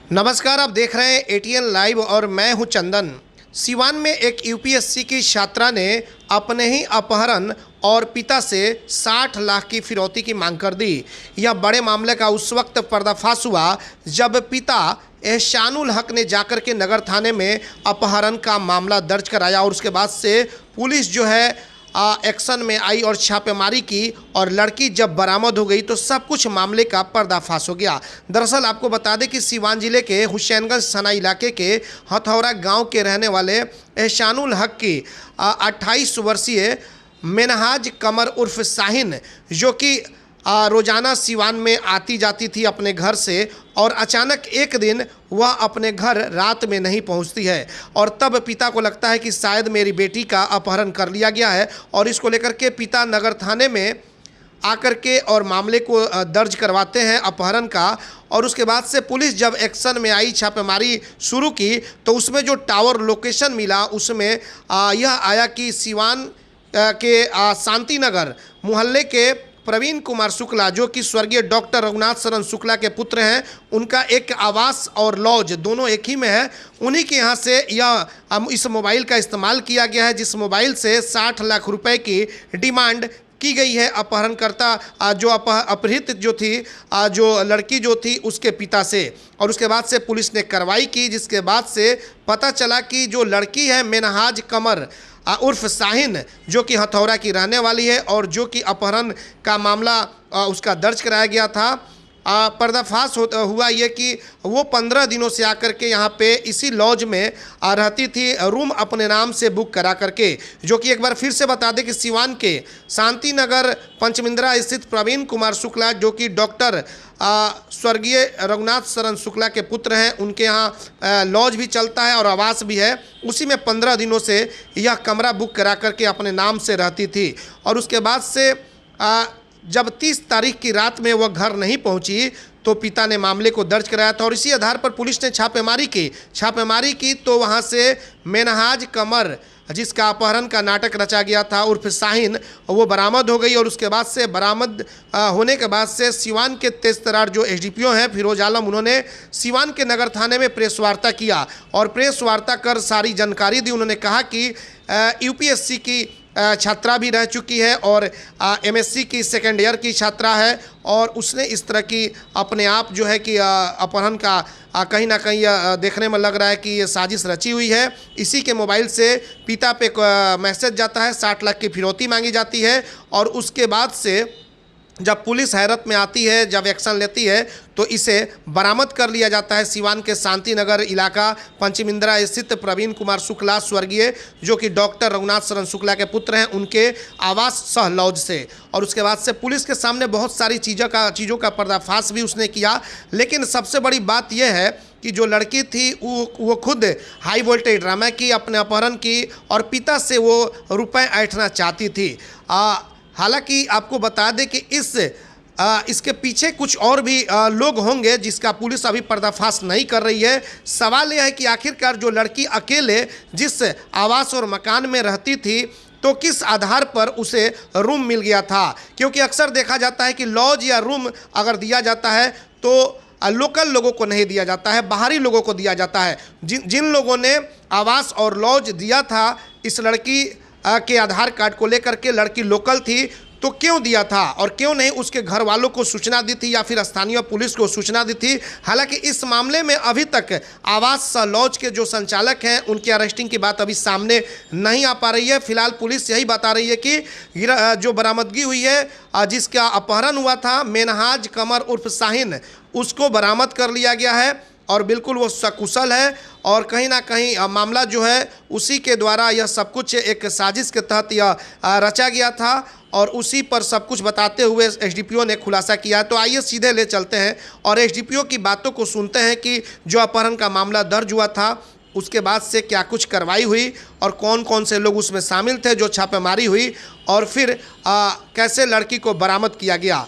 नमस्कार, आप देख रहे हैं एटीएन लाइव और मैं हूं चंदन। सिवान में एक यूपीएससी की छात्रा ने अपने ही अपहरण और पिता से 60 लाख की फिरौती की मांग कर दी। यह बड़े मामले का उस वक्त पर्दाफाश हुआ जब पिता एहसानुल हक ने जाकर के नगर थाने में अपहरण का मामला दर्ज कराया और उसके बाद से पुलिस जो है एक्शन में आई और छापेमारी की और लड़की जब बरामद हो गई तो सब कुछ मामले का पर्दाफाश हो गया। दरअसल आपको बता दें कि सिवान जिले के हुसैनगंज थाना इलाके के हथौरा गांव के रहने वाले एहसानुल हक की 28 वर्षीय मेनहाज कमर उर्फ शाहीन, जो कि रोज़ाना सिवान में आती जाती थी अपने घर से, और अचानक एक दिन वह अपने घर रात में नहीं पहुंचती है और तब पिता को लगता है कि शायद मेरी बेटी का अपहरण कर लिया गया है और इसको लेकर के पिता नगर थाने में आकर के और मामले को दर्ज करवाते हैं अपहरण का। और उसके बाद से पुलिस जब एक्शन में आई, छापेमारी शुरू की, तो उसमें जो टावर लोकेशन मिला उसमें यह आया कि सिवान के शांति नगर मोहल्ले के प्रवीण कुमार शुक्ला, जो कि स्वर्गीय डॉक्टर रघुनाथ शरण शुक्ला के पुत्र हैं, उनका एक आवास और लॉज दोनों एक ही में है। उन्हीं के यहाँ से यह इस मोबाइल का इस्तेमाल किया गया है, जिस मोबाइल से 60 लाख रुपए की डिमांड की गई है अपहरणकर्ता जो अपहृत जो थी जो लड़की जो थी उसके पिता से। और उसके बाद से पुलिस ने कार्रवाई की, जिसके बाद से पता चला कि जो लड़की है मेनहाज कमर उर्फ शाहीन, जो कि हथौरा की रहने वाली है और जो कि अपहरण का मामला उसका दर्ज कराया गया था। पर्दाफाश हुआ ये कि वो 15 दिनों से आकर के यहाँ पे इसी लॉज में रहती थी, रूम अपने नाम से बुक करा करके। जो कि एक बार फिर से बता दें कि सिवान के शांति नगर पंचमिंद्रा स्थित प्रवीण कुमार शुक्ला, जो कि डॉक्टर स्वर्गीय रघुनाथ शरण शुक्ला के पुत्र हैं, उनके यहाँ लॉज भी चलता है और आवास भी है। उसी में 15 दिनों से यह कमरा बुक करा करके अपने नाम से रहती थी। और उसके बाद से जब 30 तारीख की रात में वह घर नहीं पहुंची तो पिता ने मामले को दर्ज कराया था और इसी आधार पर पुलिस ने छापेमारी की तो वहां से मेनहाज कमर, जिसका अपहरण का नाटक रचा गया था, उर्फ शाहीन, वो बरामद हो गई। और उसके बाद से बरामद होने के बाद से सिवान के तेजतर्रार जो एसडीपीओ हैं फिरोज आलम, उन्होंने सिवान के नगर थाने में प्रेस वार्ता किया और प्रेस वार्ता कर सारी जानकारी दी। उन्होंने कहा कि यूपीएससी की छात्रा भी रह चुकी है और एमएससी की सेकेंड ईयर की छात्रा है और उसने इस तरह की अपने आप जो है कि अपहरण का कहीं ना कहीं देखने में लग रहा है कि ये साजिश रची हुई है। इसी के मोबाइल से पिता पे मैसेज जाता है, 60 लाख की फिरौती मांगी जाती है और उसके बाद से जब पुलिस हैरत में आती है, जब एक्शन लेती है तो इसे बरामद कर लिया जाता है सिवान के शांति नगर इलाका पंचमिंद्रा स्थित प्रवीण कुमार शुक्ला, स्वर्गीय, जो कि डॉक्टर रघुनाथ शरण शुक्ला के पुत्र हैं, उनके आवास सह लॉज से। और उसके बाद से पुलिस के सामने बहुत सारी चीज़ों का पर्दाफाश भी उसने किया। लेकिन सबसे बड़ी बात यह है कि जो लड़की थी वो खुद हाई वोल्टेज ड्रामा की, अपने अपहरण की और पिता से वो रुपए ऐंठना चाहती थी। हालांकि आपको बता दें कि इसके पीछे कुछ और भी लोग होंगे जिसका पुलिस अभी पर्दाफाश नहीं कर रही है। सवाल यह है कि आखिरकार जो लड़की अकेले जिस आवास और मकान में रहती थी तो किस आधार पर उसे रूम मिल गया था, क्योंकि अक्सर देखा जाता है कि लॉज या रूम अगर दिया जाता है तो लोकल लोगों को नहीं दिया जाता है, बाहरी लोगों को दिया जाता है। जिन लोगों ने आवास और लॉज दिया था इस लड़की के आधार कार्ड को लेकर के, लड़की लोकल थी तो क्यों दिया था और क्यों नहीं उसके घर वालों को सूचना दी थी या फिर स्थानीय पुलिस को सूचना दी थी। हालांकि इस मामले में अभी तक आवास लॉज के जो संचालक हैं उनकी अरेस्टिंग की बात अभी सामने नहीं आ पा रही है। फिलहाल पुलिस यही बता रही है कि जो बरामदगी हुई है जिसका अपहरण हुआ था मेनहाज कमर उर्फ शाहीन, उसको बरामद कर लिया गया है और बिल्कुल वो सकुशल है और कहीं ना कहीं मामला जो है उसी के द्वारा यह सब कुछ एक साजिश के तहत यह रचा गया था और उसी पर सब कुछ बताते हुए एसडीपीओ ने खुलासा किया है। तो आइए सीधे ले चलते हैं और एसडीपीओ की बातों को सुनते हैं कि जो अपहरण का मामला दर्ज हुआ था उसके बाद से क्या कुछ कार्रवाई हुई और कौन कौन से लोग उसमें शामिल थे, जो छापेमारी हुई और फिर कैसे लड़की को बरामद किया गया।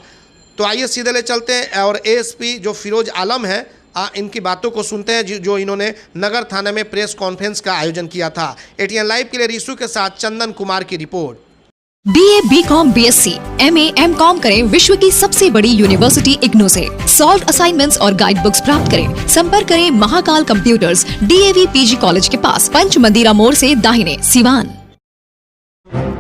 तो आइए सीधे ले चलते हैं और एएसपी जो फिरोज आलम है इनकी बातों को सुनते हैं जो इन्होंने नगर थाने में प्रेस कॉन्फ्रेंस का आयोजन किया था। एटीएन लाइव के लिए रीशु के साथ चंदन कुमार की report. BA, BCom, BSc, MA, MCom करें विश्व की सबसे बड़ी यूनिवर्सिटी इग्नू से। सॉल्व असाइनमेंट्स और गाइड बुक्स प्राप्त करें। संपर्क करें Mahakal computers, DAV PG college के पास, पंच मंदिरा मोड़ से दाहिने, Siwan.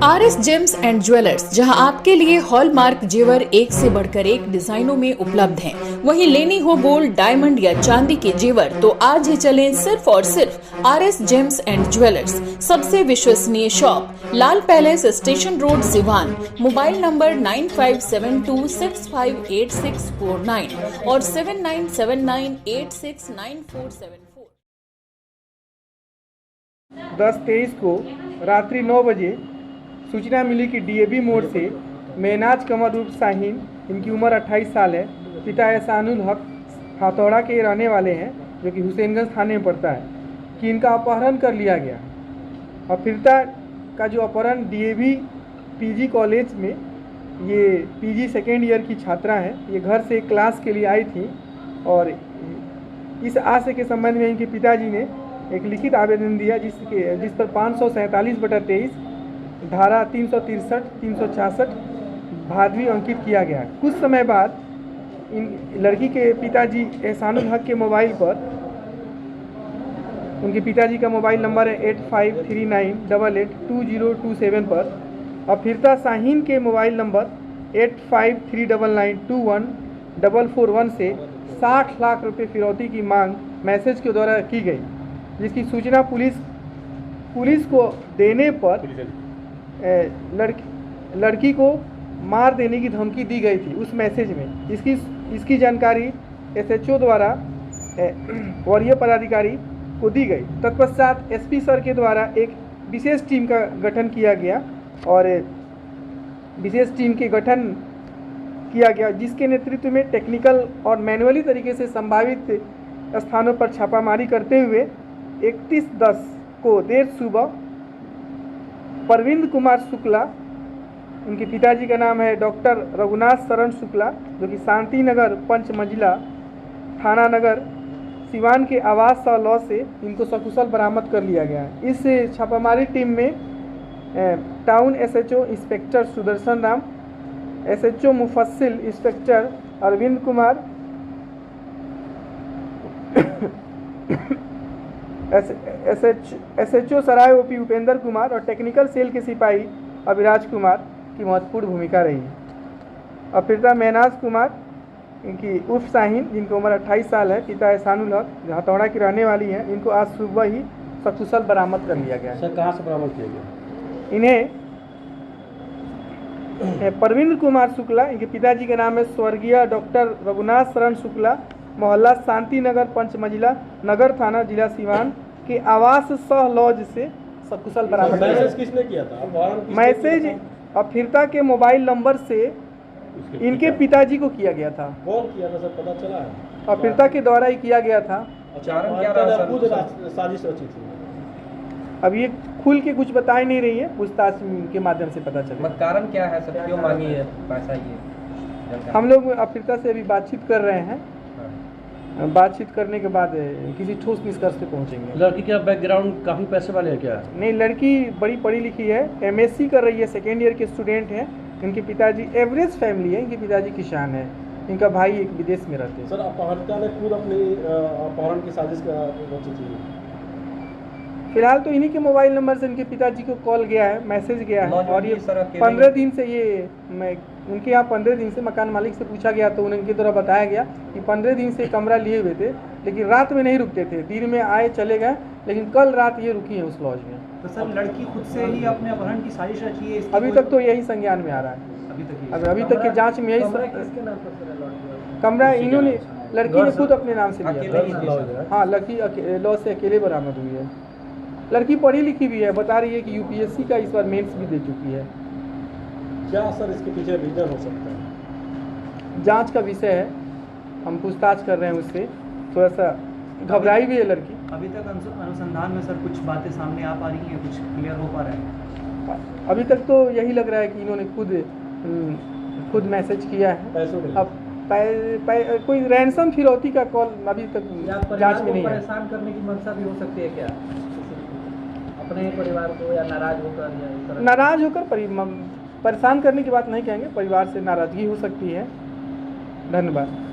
RS James and jewellers, जहां आपके लिए हॉलमार्क जेवर एक से बढ़कर एक डिजाइनों में उपलब्ध हैं। वहीं लेनी हो गोल्ड, डायमंड या चांदी के जेवर तो आज ही चलें सिर्फ और सिर्फ RS जेम्स एंड ज्वेलर्स। सबसे विश्वसनीय shop, Lal Palace, station road, Siwan. Mobile number 9572658649 और 7979869474। 10-23 को रात्रि 9 बजे सूचना मिली कि DAV मोड़ से मेनाज कमर रूप शाहीन, इनकी उम्र 28 साल है, पिता एहसानुल हक हाथौड़ा के रहने वाले हैं, जो कि हुसैनगंज थाने में पड़ता है, कि इनका अपहरण कर लिया गया। और पीड़िता का जो अपहरण DAV PG कॉलेज में, ये PG सेकेंड ईयर की छात्रा हैं, ये घर से क्लास के लिए आई थी और इस आशय के संबंध में इनके पिताजी ने एक लिखित आवेदन दिया जिस पर 547/23 धारा 363, 366 भादवी अंकित किया गया। कुछ समय बाद इन लड़की के पिताजी एहसानुल हक के मोबाइल पर, उनके पिताजी का मोबाइल नंबर है 8539882027 पर, और फिरता शाहीन के मोबाइल नंबर 8539921441 से 60 लाख रुपए फिरौती की मांग मैसेज के द्वारा की गई, जिसकी सूचना पुलिस को देने पर लड़की को मार देने की धमकी दी गई थी उस मैसेज में। इसकी जानकारी SHO द्वारा वरीय पदाधिकारी को दी गई। तत्पश्चात SP सर के द्वारा एक विशेष टीम का गठन किया गया और विशेष टीम के गठन किया गया, जिसके नेतृत्व में टेक्निकल और मैनुअली तरीके से संभावित स्थानों पर छापामारी करते हुए 31/10 को देर सुबह परविंद कुमार शुक्ला, उनके पिताजी का नाम है डॉक्टर रघुनाथ शरण शुक्ला, जो कि शांति नगर पंचमंजिला थाना नगर सिवान के आवास लॉ से इनको सकुशल बरामद कर लिया गया। इस छापामारी टीम में town SHO inspector Sudarshan Ram, SHO मुफस्सिल इंस्पेक्टर अरविंद कुमार, SHO सराय OP उपेंद्र कुमार और टेक्निकल सेल के सिपाही अभिराज कुमार की महत्वपूर्ण भूमिका रही है। और पीड़िता मेनाज कुमार, इनकी उर्फ शाहीन, जिनकी उम्र 28 साल है, पिता एहसानुल हक हाथौड़ा की रहने वाली हैं, इनको आज सुबह ही सकुशल बरामद कर लिया गया है। सर कहाँ से बरामद किया गया? इन्हें परविंद कुमार शुक्ला, इनके पिताजी का नाम है स्वर्गीय डॉक्टर रघुनाथ शरण शुक्ला, मोहल्ला शांति नगर पंचमंजिला नगर थाना जिला सिवान के आवास सह लॉज से सकुशल बरामद। मैसेज किसने किया था? मैसेज अफिरता के मोबाइल नंबर से इनके पिताजी को किया गया था। कौन किया था सर, पता चला है? अफिरता के द्वारा ही किया गया था। कारण क्या रहा सर? खुद साजिश रची थी। अब ये खुल के कुछ बता ही नहीं रही है, पूछताछ के माध्यम से पता चलेगा। कारण क्या है सर, क्यों मांगी है पैसा? ये हम लोग अफिरता से अभी बातचीत कर रहे हैं। बातचीत करने के बाद किसी ठोस निष्कर्ष पे पहुंचेंगे। लड़की का बैकग्राउंड काफ़ी पैसे वाले है क्या? नहीं, लड़की बड़ी पढ़ी लिखी है, MSc कर रही है, सेकेंड ईयर के स्टूडेंट हैं। इनके पिताजी एवरेज फैमिली है, इनके पिताजी किसान है, इनका भाई एक विदेश में रहते हैं। सर अपहरणता ने खुद अपनी अपहरण की साजिश रची थी। फिलहाल तो इन्हीं के मोबाइल नंबर से इनके पिताजी को कॉल गया है, मैसेज गया है, और ये 15 दिन से उनके यहाँ 15 दिन से मकान मालिक से पूछा गया तो उनके द्वारा बताया गया कि 15 दिन से कमरा लिए हुए थे, लेकिन रात में नहीं रुकते थे, दिन में आए चले गए, लेकिन कल रात ये रुकी है उस लॉज में। तो सर लड़की खुद से ही अपने अपहरण की साजिश रची है? अभी तक तो यही संज्ञान में आ रहा है। अभी तक के जाँच में यही कमरा इन्होंने, लड़की ने खुद अपने नाम से लिया। हाँ, लड़की लॉज से अकेले बरामद हुई है। लड़की पढ़ी लिखी भी है, बता रही है कि UPSC का इस बार मेंस भी दे चुकी है। क्या सर इसके पीछे रीजन हो सकता है? जांच का विषय है, हम पूछताछ कर रहे हैं उससे। थोड़ा सा घबराई भी है लड़की। अभी तक अनुसंधान में सर कुछ बातें सामने आ पा रही हैं, कुछ क्लियर हो पा रहा है? अभी तक तो यही लग रहा है कि इन्होंने खुद मैसेज किया है। अब कोई रैंसम फिरौती का कॉल अभी तक जांच में नहीं है। परेशान करने की मंशा भी हो सकती है क्या अपने परिवार को, या नाराज होकर परेशान करने की बात नहीं कहेंगे, परिवार से नाराज़गी हो सकती है। धन्यवाद।